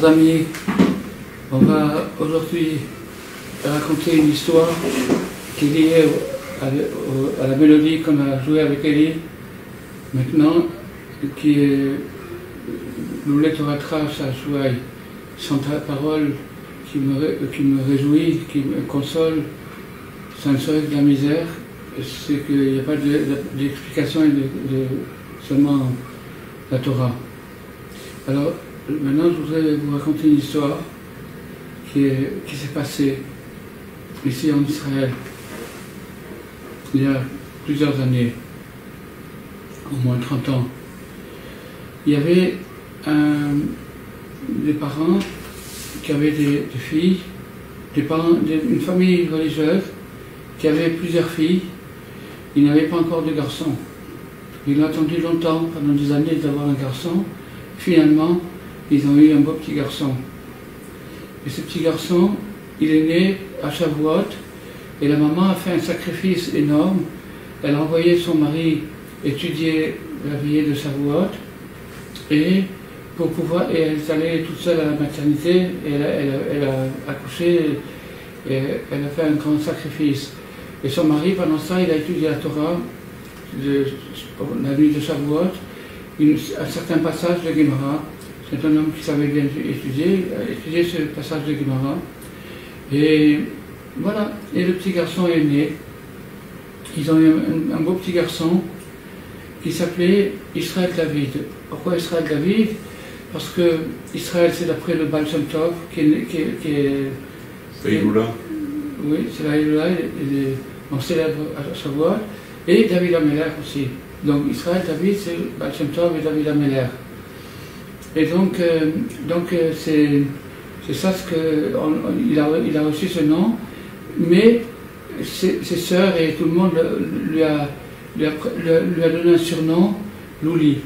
Amis, on va aujourd'hui raconter une histoire qui est liée à la mélodie qu'on a jouée avec Elie maintenant, qui est Loulet Toratra Shashuai, chante la parole qui me réjouit, qui me console, ça ne serait que de la misère, c'est qu'il n'y a pas d'explication de seulement la Torah. Alors, maintenant, je voudrais vous raconter une histoire qui s'est passée ici en Israël il y a plusieurs années, au moins 30 ans. Il y avait des parents qui avaient des filles, une famille religieuse qui avait plusieurs filles. Ils n'avaient pas encore de garçons. Ils ont attendu longtemps, pendant des années, d'avoir un garçon. Finalement, ils ont eu un beau petit garçon. Et ce petit garçon, il est né à Shavuot, et la maman a fait un sacrifice énorme. Elle a envoyé son mari étudier la veillée de Shavuot, et elle est allée toute seule à la maternité, et elle a accouché, et elle a fait un grand sacrifice. Et son mari, pendant ça, il a étudié la Torah, la nuit de Shavuot, un certain passage de Gemara. C'est un homme qui savait bien étudier, a étudié ce passage de Gemara. Et voilà, et le petit garçon est né. Ils ont eu un beau petit garçon qui s'appelait Israël David. Pourquoi Israël David? Parce que Israël, c'est d'après le Baal Shem Tov, qui est Hillula. Oui, c'est la Hillula, on célèbre à Shavuot, et David HaMelech aussi. Donc Israël David, c'est Baal Shem Tov et David HaMelech. Et donc c'est ça ce que il a reçu ce nom, mais ses sœurs et tout le monde lui a donné un surnom, Louli.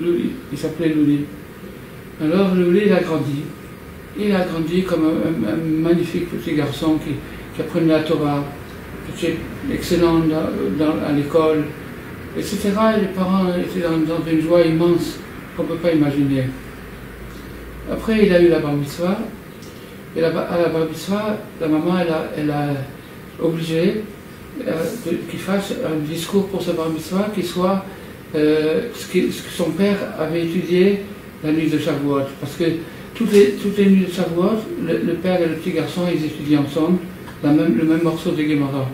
Louli, il s'appelait Louli. Alors Louli, il a grandi. Il a grandi comme un magnifique petit garçon qui apprenait la Torah, qui était excellent à l'école, etc. Et les parents étaient dans une joie immense qu'on ne peut pas imaginer. Après, il a eu la bar mitzvah. Et à la bar mitzvah, la maman, elle a obligé qu'il fasse un discours pour sa bar mitzvah qui soit ce que son père avait étudié la nuit de Shavuot. Parce que toutes les nuits de Shavuot, le père et le petit garçon, ils étudient ensemble le même morceau de Gemara.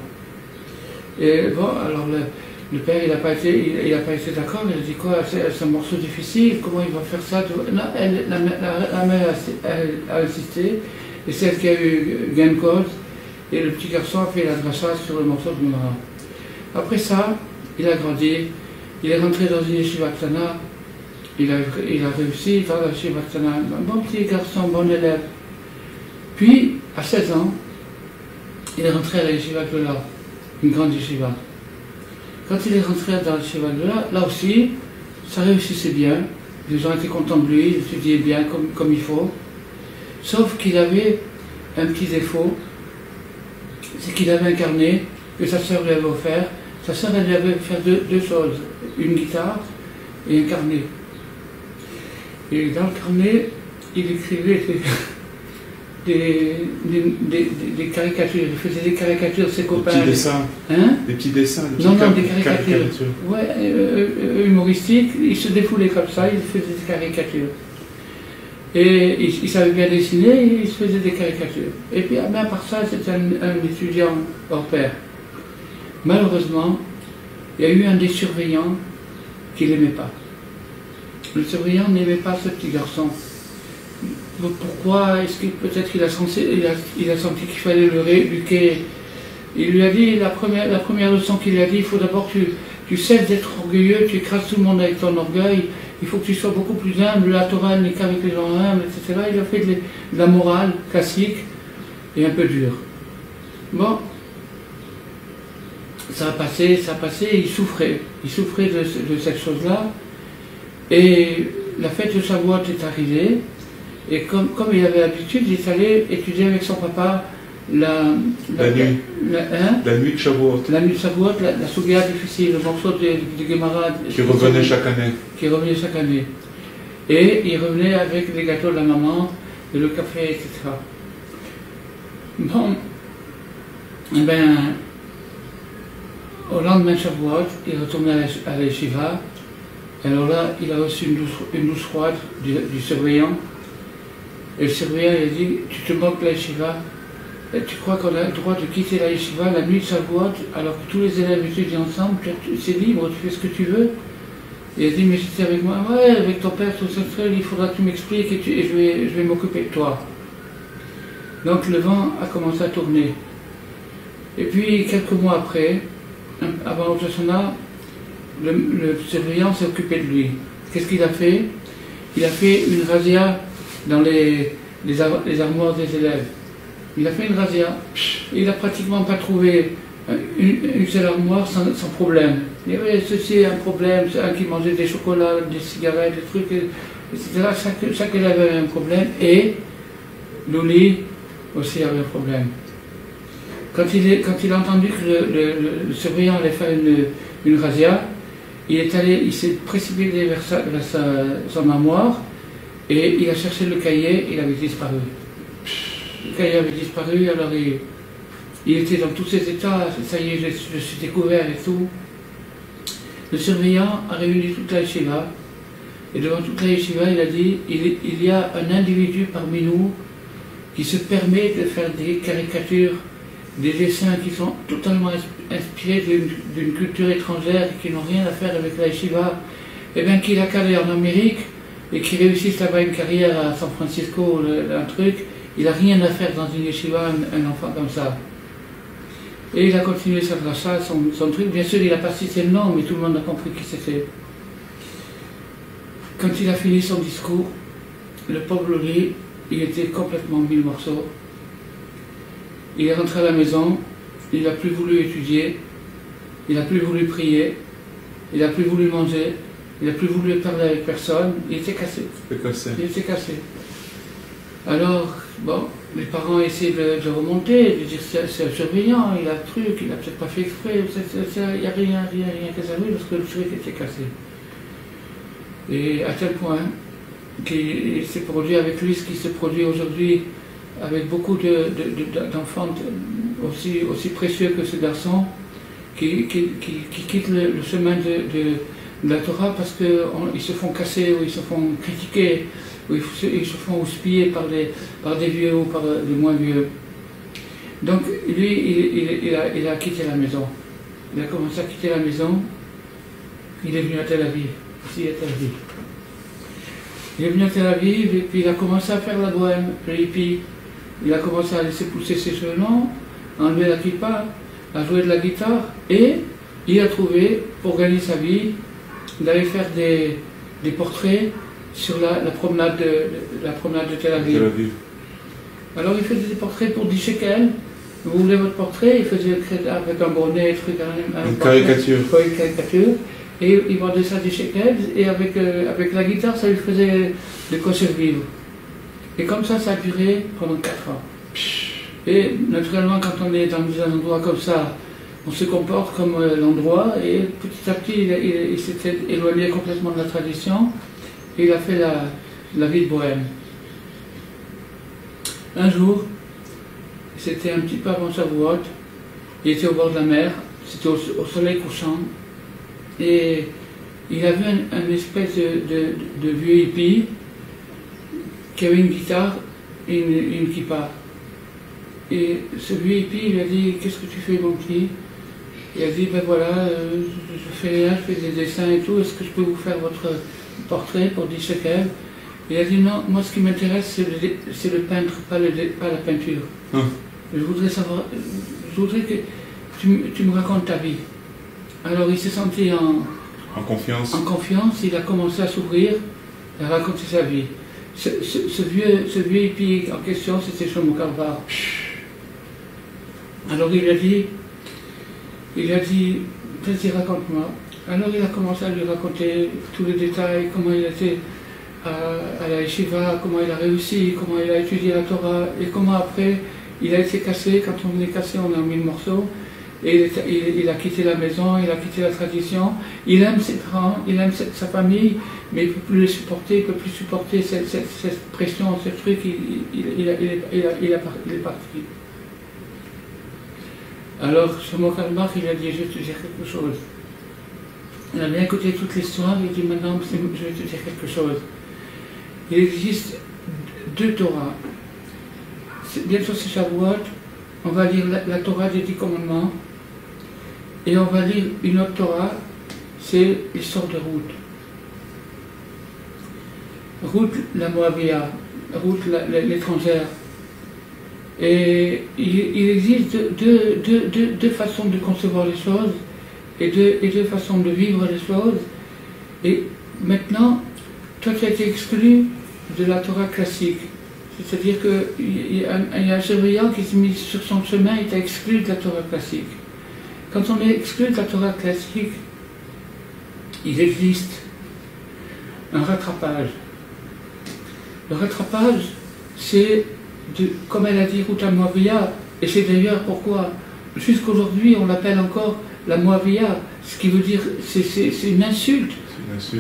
Et bon, alors le père, il n'a pas été d'accord, il a dit quoi, c'est un morceau difficile, comment il va faire ça? Non, la mère a insisté, et c'est elle qui a eu gain de cause, et le petit garçon a fait la dracha sur le morceau de Gemara. Après ça, il a grandi, il est rentré dans une yeshiva ktana, il a réussi dans la yeshiva ktana, un bon petit garçon, bon élève. Puis, à 16 ans, il est rentré à la yeshiva Gdola, une grande yeshiva. Quand il est rentré dans la yeshiva Gdola, là aussi, ça réussissait bien, les gens étaient contents de lui, il étudiait bien comme il faut, sauf qu'il avait un petit défaut, c'est qu'il avait un carnet que sa sœur lui avait offert. Sa sœur lui avait fait deux choses, une guitare et un carnet. Et dans le carnet, il écrivait des caricatures, il faisait des caricatures de ses copains. Des petits dessins. Hein? Des petits dessins. Non, des caricatures. Ouais, humoristiques, il se défoulait comme ça, il faisait des caricatures. Et il savait bien dessiner, il se faisait des caricatures. Et puis, à part ça, c'était un étudiant hors pair. Malheureusement, il y a eu un des surveillants qui ne l'aimait pas. Le surveillant n'aimait pas ce petit garçon. Pourquoi? Est-ce que peut-être qu'il a senti qu'il fallait le rééduquer? Il lui a dit, la première leçon qu'il lui a dit, il faut d'abord que tu cesses d'être orgueilleux, tu écrases tout le monde avec ton orgueil, il faut que tu sois beaucoup plus humble, la Torah n'est qu'avec les gens humbles, etc. Il a fait de la morale classique et un peu dure. Bon, ça a passé, il souffrait de cette chose-là, et la fête de Shavuot est arrivée, et comme il avait l'habitude, il est allé étudier avec son papa la nuit de Shavuot. La nuit de Shavuot, la Sugia difficile, le morceau de Gemara. Qui revenait chaque année. Qui revenait chaque année. Et il revenait avec les gâteaux de la maman, et le café, etc. Bon, eh bien, au lendemain de Shavuot, il retournait à la yeshiva. Alors là, il a reçu une douche froide du surveillant. Et le surveillant il a dit, tu te moques de la yeshiva? Tu crois qu'on a le droit de quitter la yeshiva la nuit de Shavuot alors que tous les élèves étudient ensemble? C'est libre, tu fais ce que tu veux. Et il a dit, mais j'étais avec moi, ouais, avec ton père, tout ça, il faudra que tu m'expliques et je vais m'occuper de toi. Donc le vent a commencé à tourner. Et puis quelques mois après, avant Rosh Hashanah, le surveillant s'est occupé de lui. Qu'est-ce qu'il a fait? Il a fait une razzia dans les armoires des élèves. Il a fait une razzia. Il n'a pratiquement pas trouvé une seule armoire sans problème. Il y avait ceci, un problème, un qui mangeait des chocolats, des cigarettes, des trucs, etc. Chaque élève avait un problème. Et Louli aussi avait un problème. Quand il a entendu que le surveillant allait faire une razzia, il s'est précipité vers son armoire et il a cherché le cahier, il avait disparu. Le cahier avait disparu, alors il était dans tous ses états, ça y est, je suis découvert et tout. Le surveillant a réuni toute la yeshiva, et devant toute la yeshiva, il a dit, il y a un individu parmi nous qui se permet de faire des caricatures, des dessins qui sont totalement inspirés d'une culture étrangère et qui n'ont rien à faire avec la yeshiva, et bien qu'il a calé en Amérique et qu'il réussisse là-bas une carrière à San Francisco, un truc, il n'a rien à faire dans une yeshiva, un enfant comme ça. Et il a continué sa dracha, son truc. Bien sûr, il n'a pas cité le nom, mais tout le monde a compris qui c'était. Quand il a fini son discours, le pauvre Louli, il était complètement mis le morceau. Il est rentré à la maison, il n'a plus voulu étudier, il n'a plus voulu prier, il n'a plus voulu manger, il n'a plus voulu parler avec personne, il était cassé. Il était cassé. Alors, bon, les parents essaient de remonter, de dire c'est un surveillant, il a le truc, il n'a peut-être pas fait exprès, il n'y a rien qu'à ça, parce que le truc était cassé. Et à tel point qui s'est produit avec lui, ce qui se produit aujourd'hui avec beaucoup d'enfants aussi précieux que ce garçon, qui quittent le chemin de la Torah parce qu'ils se font casser, ou ils se font critiquer, ou ils se font houspiller par des vieux ou par des moins vieux. Donc lui, il a quitté la maison. Il a commencé à quitter la maison. Il est venu à Tel Aviv, ici à Tel Aviv. Il est venu à Tel Aviv et puis il a commencé à faire la bohème, le hippie. Il a commencé à laisser pousser ses cheveux longs, à enlever la kippa, à jouer de la guitare, et il a trouvé, pour gagner sa vie, d'aller faire des portraits sur la promenade de Tel Aviv. Alors il faisait des portraits pour 10 shekels. Vous voulez votre portrait, il faisait avec un bonnet, une caricature. Une caricature. Et il vendait ça 10 shekels, et avec la guitare, ça lui faisait de quoi survivre. Et comme ça a duré pendant 4 ans. Et naturellement, quand on est dans un endroit comme ça, on se comporte comme l'endroit, et petit à petit, il s'était éloigné complètement de la tradition, et il a fait la vie de bohème. Un jour, c'était un petit peu avant Shavuot, il était au bord de la mer, c'était au soleil couchant, et il a vu un espèce de vieux hippie qui avait une guitare et une kippa. Et ce vieux hippie, il a dit, qu'est-ce que tu fais, mon petit? Il a dit, ben voilà, je fais des dessins et tout, est-ce que je peux vous faire votre portrait pour 10 shekels? Il a dit, non, moi ce qui m'intéresse, c'est le peintre, pas la peinture. Je voudrais que tu me racontes ta vie. Alors il s'est senti en confiance, il a commencé à s'ouvrir, à raconter sa vie. Ce vieux hippie en question, c'était Shlomo Carlebach. Alors il a dit, vas-y, raconte-moi. Alors il a commencé à lui raconter tous les détails, comment il était à la yeshiva, comment il a réussi, comment il a étudié la Torah, et comment après il a été cassé. Quand on est cassé, on a mis le morceau, et il a quitté la maison, il a quitté la tradition. Il aime ses parents, il aime sa famille, mais il ne peut plus les supporter, il ne peut plus supporter cette pression, ce truc, il est parti. Alors, Shlomo Carlebach, il a dit, je vais te dire quelque chose. Il a bien écouté toute l'histoire, il a dit, maintenant, je vais te dire quelque chose. Il existe 2 Torahs. Bientôt c'est Shavuot, on va lire la Torah des 10 commandements, et on va lire une autre Torah, c'est l'histoire de Ruth. Ruth la Moabia, Ruth l'étrangère. Et il existe deux façons de concevoir les choses, et deux façons de vivre les choses. Et maintenant, toi tu as été exclu de la Torah classique. C'est-à-dire qu'il y a un surveillant qui s'est mis sur son chemin et t'a exclu de la Torah classique. Quand on est exclu de la Torah classique, il existe un rattrapage. Le rattrapage, c'est, comme elle a dit, Ruth Moabia, et c'est d'ailleurs pourquoi, jusqu'aujourd'hui, on l'appelle encore la Moabia, ce qui veut dire, c'est une insulte.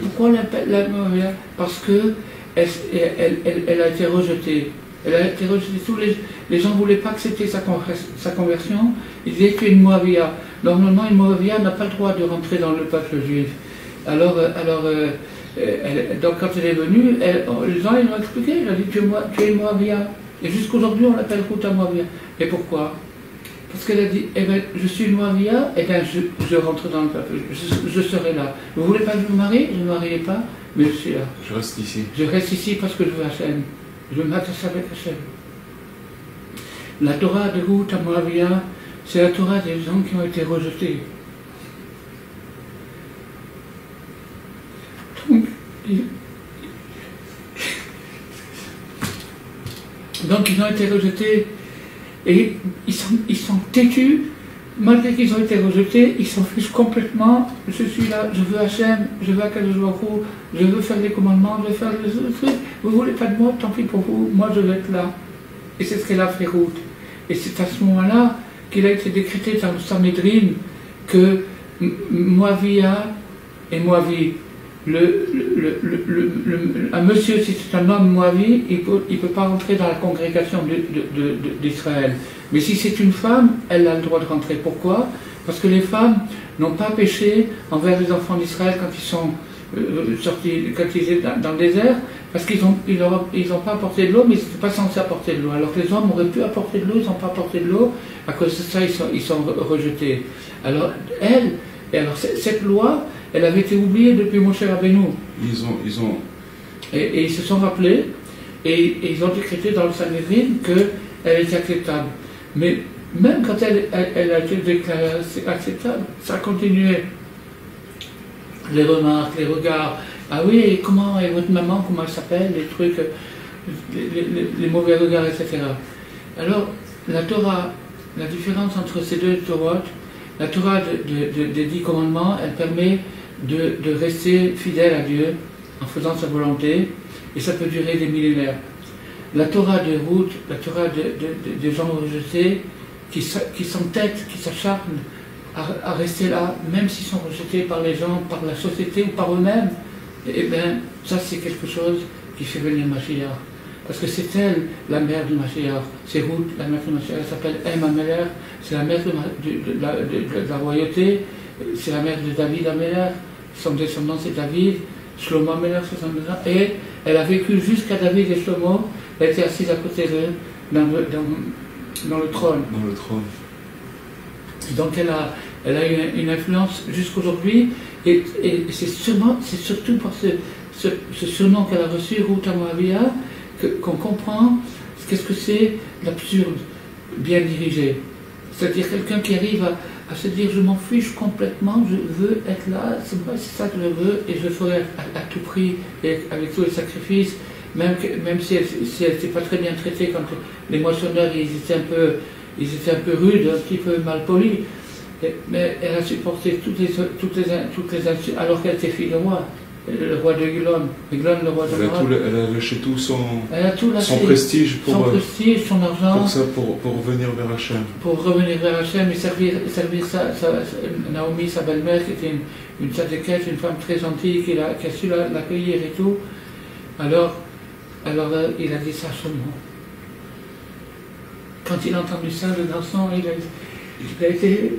Pourquoi on l'appelle la Moabia? Parce que elle a été rejetée. Elle a été rejetée. Tous les gens ne voulaient pas accepter sa conversion. Ils disaient que une Moabia. Normalement, une Moabia n'a pas le droit de rentrer dans le peuple juif. Donc quand elle est venue, les gens ils l'ont expliqué. Elle a dit, tu es une Moabia. Et jusqu'aujourd'hui, on l'appelle Ruth Moabia. Et pourquoi? Parce qu'elle a dit, eh ben, je suis une Moabia, eh ben, je rentre dans le peuple, je serai là. Vous ne voulez pas que je me marie? Je ne me marierai pas, mais je suis là. Je reste ici. Je reste ici parce que je veux Hachem. Je m'attache avec Hachem. La Torah de Ruth Moabia, c'est la Torah des gens qui ont été rejetés. Donc ils ont été rejetés. Et ils sont têtus, malgré qu'ils ont été rejetés, ils s'en fichent complètement. Je suis là, je veux Hachem, je veux Akadosh Baruch Hu, je veux faire les commandements, je veux faire les autres trucs. Vous ne voulez pas de moi, tant pis pour vous, moi je veux être là. Et c'est ce qu'elle a fait Ruth. Et c'est à ce moment-là qu'il a été décrété dans le Sanhédrin que Moabia et Moabi, un monsieur, si c'est un homme moavi, il peut pas rentrer dans la congrégation d'Israël. Mais si c'est une femme, elle a le droit de rentrer. Pourquoi? Parce que les femmes n'ont pas péché envers les enfants d'Israël quand ils sont sortis, quand ils étaient dans le désert, parce qu'ils n'ont pas apporté de l'eau, mais ils n'étaient pas censés apporter de l'eau. Alors que les hommes auraient pu apporter de l'eau, ils n'ont pas apporté de l'eau, à cause de ça ils sont rejetés. Alors cette loi, elle avait été oubliée depuis Moshe Rabbeinu. Et ils se sont rappelés, et ils ont décrété dans le Sanhédrin qu'elle était acceptable. Mais même quand elle a été déclarée acceptable, ça continuait. Les remarques, les regards. Ah oui, et comment est votre maman, comment elle s'appelle, les trucs, les mauvais regards, etc. Alors, la Torah, la différence entre ces deux Torahs, la Torah des 10 commandements, elle permet de rester fidèle à Dieu en faisant sa volonté, et ça peut durer des millénaires. La Torah de Ruth, la Torah des gens rejetés, qui s'entêtent, qui s'acharnent à rester là, même s'ils sont rejetés par les gens, par la société ou par eux-mêmes, eh bien, ça c'est quelque chose qui fait venir Mashiach. Parce que c'est elle, la mère du Mashiach. C'est Ruth, la mère du Mashiach, elle s'appelle Em Améler, c'est la mère de la royauté, c'est la mère de David Améler, son descendant c'est David, Shlomo Améler c'est son descendant, et elle a vécu jusqu'à David et Shlomo, elle était assise à côté d'eux, dans le trône. Dans le trône. Et donc elle a eu une influence jusqu'aujourd'hui, et c'est surtout par ce surnom qu'elle a reçu, Ruth Moavia, qu'on comprend qu'est-ce que c'est l'absurde bien dirigé. C'est-à-dire quelqu'un qui arrive à se dire je m'en fiche complètement, je veux être là, c'est ça que je veux, et je le ferai à tout prix, et avec tous les sacrifices, même si elle n'était pas très bien traitée quand les moissonneurs ils étaient un peu rudes, un petit peu mal polis, mais elle a supporté toutes les insultes, alors qu'elle était fille de roi, le roi de Eglon, le roi de Moab. Elle a lâché tout son prestige, son argent, pour revenir vers Hachem. Pour revenir vers Hachem et servir Naomi, sa belle-mère, qui était une tzadékette, une femme très gentille, qui a su l'accueillir et tout. Alors il a dit ça seulement. Quand il a entendu ça, le garçon, il a été...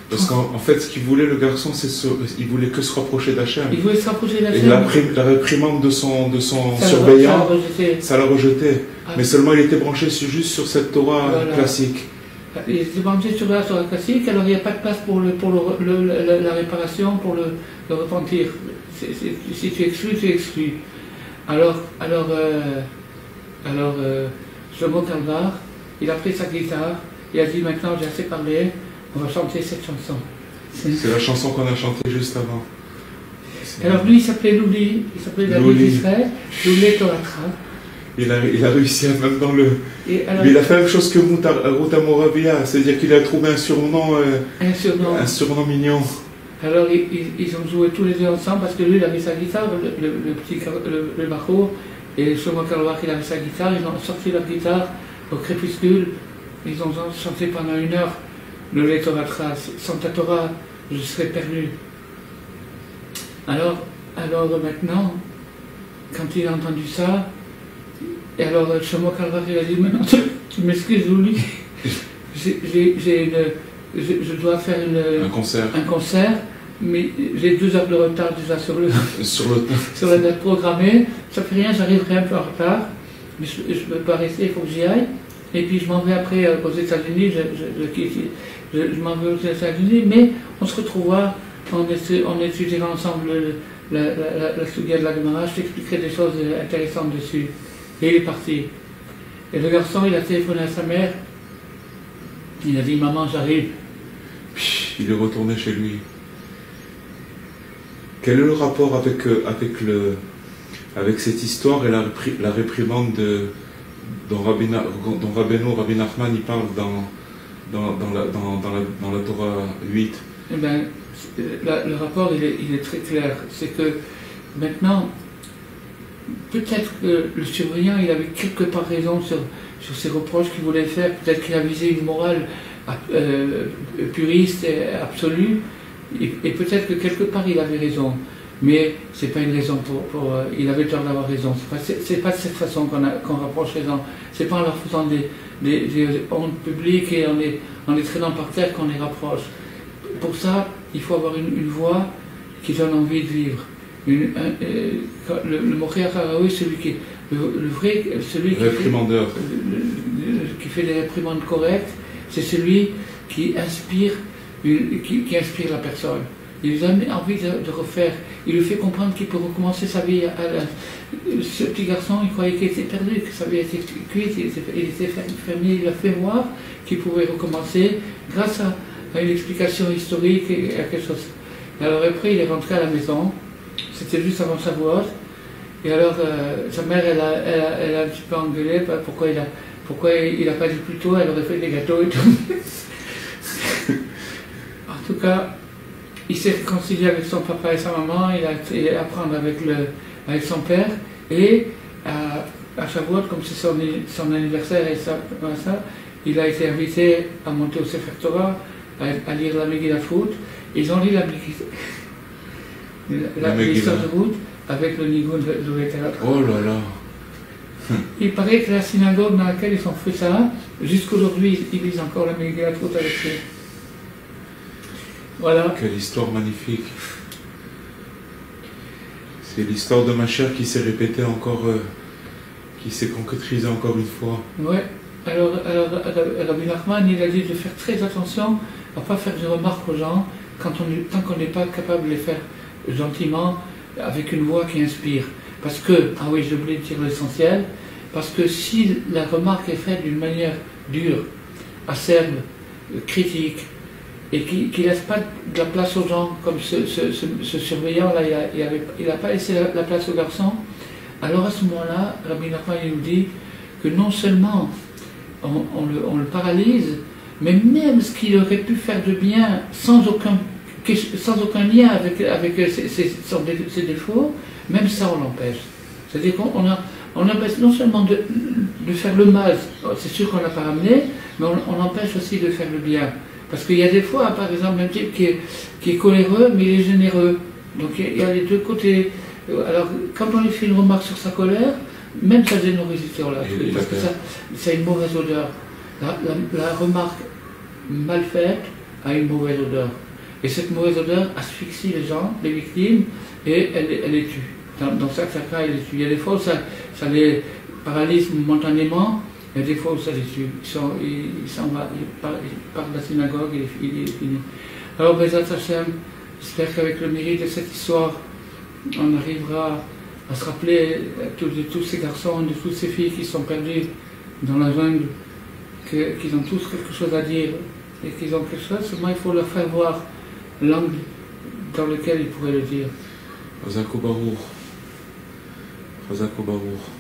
Parce qu'en fait, ce qu'il voulait, le garçon, il voulait que se rapprocher d'Hachem. Il voulait se rapprocher d'Hachem. Et la réprimande de son surveillant, ça l'a rejeté. Ah. Mais seulement, il était branché juste sur cette Torah classique. Il était branché sur la Torah classique, alors il n'y a pas de place pour la réparation, pour le repentir. Si tu exclus, tu exclus. Alors Shlomo Kalvar, il a pris sa guitare, il a dit maintenant j'ai assez parlé, on va chanter cette chanson. C'est la chanson qu'on a chantée juste avant. Alors lui il s'appelait Louli, il s'appelait David d'Israël, Louli Toratra. Il a réussi à même dans le... Mais il a fait la même chose que Ruth Moavia, c'est-à-dire qu'il a trouvé un surnom mignon. Alors ils ont joué tous les deux ensemble parce que lui il avait sa guitare, le bacho, et Shlomo Kalvar il avait sa guitare, ils ont sorti leur guitare au crépuscule, ils ont chanté pendant 1 heure le Torah, sans ta Torah je serais perdu. Alors maintenant, quand il a entendu ça, et alors Shlomo Kalvar il a dit maintenant tu m'excuses Louis, je dois faire un concert, mais j'ai 2 heures de retard déjà sur la date programmée, ça fait rien, j'arriverai un peu en retard, mais je ne peux pas rester, il faut que j'y aille, et puis je m'en vais après aux États-Unis, je m'en vais aux États-Unis, mais on se retrouvera, on étudiera ensemble la Sugya de la Gemara, je t'expliquerai des choses intéressantes dessus. Et il est parti. Et le garçon, il a téléphoné à sa mère, il a dit maman j'arrive. Il est retourné chez lui. Quel est le rapport avec cette histoire et la réprimande dont Rabbi Nachman il parle dans la Torah 8? Eh bien, le rapport il est très clair. C'est que maintenant, peut-être que le surveillant il avait quelque part raison sur ses reproches qu'il voulait faire, peut-être qu'il a visé une morale puriste et absolue, et peut-être que quelque part il avait raison. Mais c'est pas une raison il avait tort d'avoir raison. C'est pas de cette façon qu'on rapproche les gens. C'est pas en leur faisant des hontes publiques et en les traînant par terre qu'on les rapproche. Pour ça, il faut avoir une voix qui donne envie de vivre. Le Mokhtar Haraoui, celui qui le vrai, celui qui fait des réprimandes correctes, c'est celui qui inspire, qui inspire la personne. Il lui donne envie de refaire. Il lui fait comprendre qu'il peut recommencer sa vie. Ce petit garçon, il croyait qu'il était perdu, que sa vie était cuite, il était fermé. Il a fait voir qu'il pouvait recommencer grâce à une explication historique et à quelque chose. Et alors après, il est rentré à la maison. C'était juste avant sa voix. Et alors, sa mère, elle a un petit peu engueulé. Pourquoi il a pas dit plus tôt, elle aurait fait des gâteaux et tout. En tout cas, il s'est réconcilié avec son papa et sa maman, il a été apprendre avec son père, et à Shavuot, comme c'est son anniversaire et ça, il a été invité à monter au Sefer Torah, à lire la Megillat Ruth. Ils ont lu l'histoire de Ruth avec le Nigun de Vétérat. Oh là là. Il paraît que la synagogue dans laquelle ils ont fait ça, jusqu'aujourd'hui, ils lisent encore la Megillat Ruth avec eux. Voilà. Quelle histoire magnifique. C'est l'histoire de ma chère qui s'est répétée encore, qui s'est concrétisée encore une fois. Oui. Alors Rabbi Nachman, il a dit de faire très attention à ne pas faire des remarques aux gens tant qu'on n'est pas capable de les faire gentiment, avec une voix qui inspire. Parce que, ah oui, j'ai oublié de dire l'essentiel, parce que si la remarque est faite d'une manière dure, acerbe, critique, et qui ne laisse pas de la place aux gens, comme ce surveillant-là, il n'a pas laissé la place aux garçons, alors à ce moment-là, Rabbi Nachman nous dit que non seulement on le paralyse, mais même ce qu'il aurait pu faire de bien sans aucun lien avec ses défauts, même ça on l'empêche. C'est-à-dire qu'on empêche non seulement de faire le mal, c'est sûr qu'on ne l'a pas ramené, mais on empêche aussi de faire le bien. Parce qu'il y a des fois, par exemple, un type qui est coléreux, mais il est généreux. Donc il y a les deux côtés. Alors, quand on lui fait une remarque sur sa colère, même sa générosité, on l'a fait, parce que ça a une mauvaise odeur. La remarque mal faite a une mauvaise odeur. Et cette mauvaise odeur asphyxie les gens, les victimes, et elle les tue. Dans certains cas, elle les tue. Il y a des fois où ça les paralyse momentanément, et des fois où ça les tue. Il part de la synagogue et il est fini. Alors, Bezat Hashem, j'espère qu'avec le mérite de cette histoire, on arrivera à se rappeler de tous ces garçons, de toutes ces filles qui sont perdues dans la jungle, qu'ils ont tous quelque chose à dire et qu'ils ont quelque chose, seulement il faut leur faire voir l'angle dans lequel ils pourraient le dire. Chazak u'Baruch. Chazak u'Baruch.